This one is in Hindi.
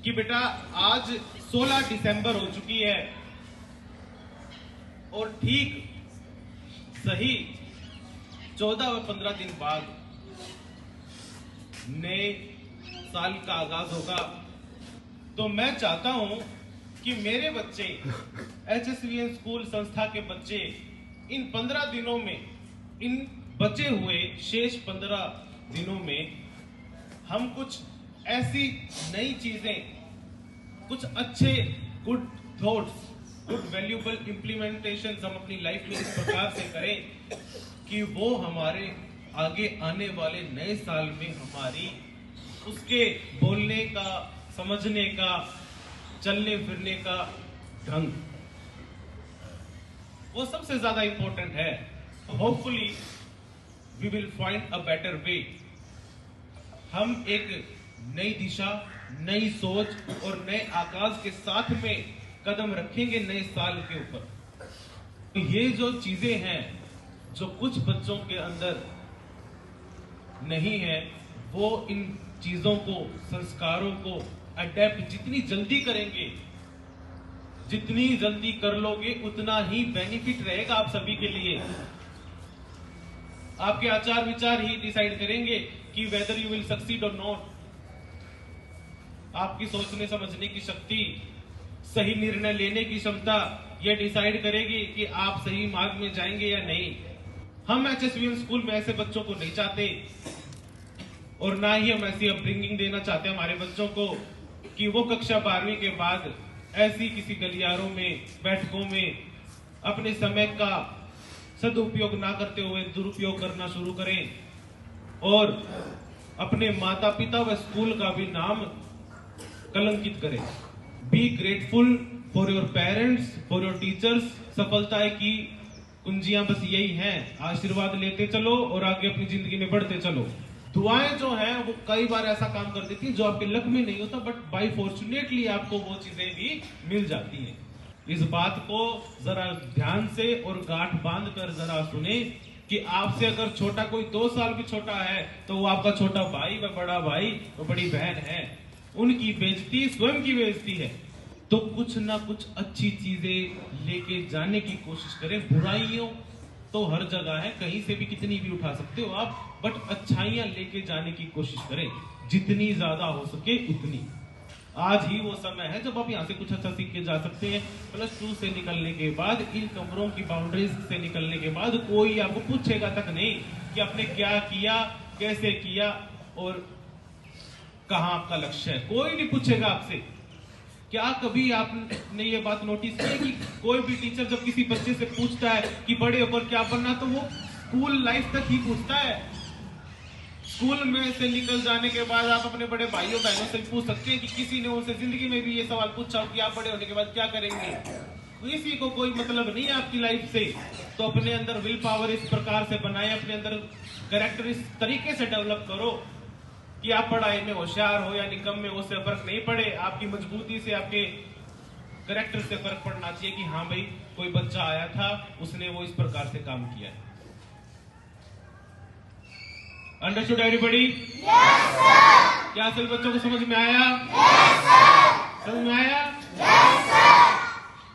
कि बेटा आज 16 दिसंबर हो चुकी है और ठीक सही 14 व 15 दिन बाद नए साल का आगाज होगा। तो मैं चाहता हूं कि मेरे बच्चे HSVN स्कूल संस्था के बच्चे इन 15 दिनों में, इन बचे हुए शेष 15 दिनों में हम कुछ ऐसी नई चीजें, कुछ अच्छे good thoughts, good valuable implementation हम अपनी लाइफ में इस प्रकार से करें कि वो हमारे आगे आने वाले नए साल में हमारी उसके बोलने का, समझने का, चलने फिरने का ढंग वो सबसे ज्यादा इंपॉर्टेंट है। Hopefully we will find a better way. हम एक नई दिशा, नई सोच और नए आगाज के साथ में कदम रखेंगे नए साल के ऊपर। तो ये जो चीजें हैं जो कुछ बच्चों के अंदर नहीं है, वो इन चीजों को, संस्कारों को अडेप्ट जितनी जल्दी करेंगे, जितनी जल्दी कर लोगे उतना ही बेनिफिट रहेगा आप सभी के लिए। आपके आचार विचार ही डिसाइड करेंगे कि वेदर यू विल सक्सीड और नॉट। आपकी सोचने समझने की शक्ति, सही निर्णय लेने की क्षमता यह डिसाइड करेगी कि आप सही मार्ग में जाएंगे या नहीं। हम HSVN स्कूल में ऐसे बच्चों को नहीं चाहते और ना ही हम ऐसी अपब्रिंगिंग देना चाहते हमारे बच्चों को कि वो कक्षा 12वीं के बाद ऐसी किसी गलियारों में, बैठकों में अपने समय का सदुपयोग ना करते हुए दुरुपयोग करना शुरू करें और अपने माता पिता व स्कूल का भी नाम कलंकित करें। Be grateful for your parents, for your teachers. सफलता की कुंजियां बस यही हैं, आशीर्वाद लेते चलो और आगे अपनी जिंदगी में बढ़ते चलो। दुआएं जो हैं वो कई बार ऐसा काम कर देती हैं जो आपके लक में नहीं होता, बट बाय फॉर्चुनेटली आपको वो चीजें भी मिल जाती हैं। इस बात को जरा ध्यान से और गांठ बांध कर जरा सुने कि आपसे अगर छोटा कोई 2 साल भी छोटा है तो वो आपका छोटा भाई व बड़ा भाई व बड़ी बहन है। उनकी बेइज्जती स्वयं की बेइज्जती है। तो कुछ ना कुछ अच्छी चीजें लेके जाने की कोशिश करें। बुराइयों तो हर जगह है, कहीं से भी कितनी भी उठा सकते हो आप, बट अच्छाइयां लेके जाने की कोशिश करें, जितनी ज्यादा हो सके उतनी। आज ही वो समय है जब आप यहाँ से कुछ अच्छा सीख के जा सकते हैं। +2 से निकलने के बाद, इन कमरों की बाउंड्रीज से निकलने के बाद कोई आपको पूछेगा तक नहीं कि आपने क्या किया, कैसे किया और कहाँ आपका लक्ष्य है। कोई नहीं पूछेगा आपसे। क्या कभी आपने ये बात नोटिस की है कि कोई भी टीचर जब किसी बच्चे से पूछता है कि बड़े होकर क्या बनना, तो वो स्कूल लाइफ तक ही पूछता है। स्कूल में से निकल जाने के बाद आप अपने बड़े भाइयों बहनों से पूछ सकते हैं कि किसी ने उनसे जिंदगी में भी ये सवाल पूछा कि आप बड़े होने के बाद क्या करेंगे। किसी को कोई मतलब नहीं है आपकी लाइफ से। तो अपने अंदर विल पावर इस प्रकार से बनाए, अपने अंदर कैरेक्टर इस तरीके से डेवलप करो कि आप पढ़ाई में होशियार हो या निकम में, उससे फर्क नहीं पड़े। आपकी मजबूती से, आपके कैरेक्टर से फर्क पड़ना चाहिए कि हाँ भाई कोई बच्चा आया था, उसने वो इस प्रकार से काम किया है। Understood everybody? Yes sir. क्या सभी बच्चों को समझ में आया? Yes sir. समझ में आया? Yes sir.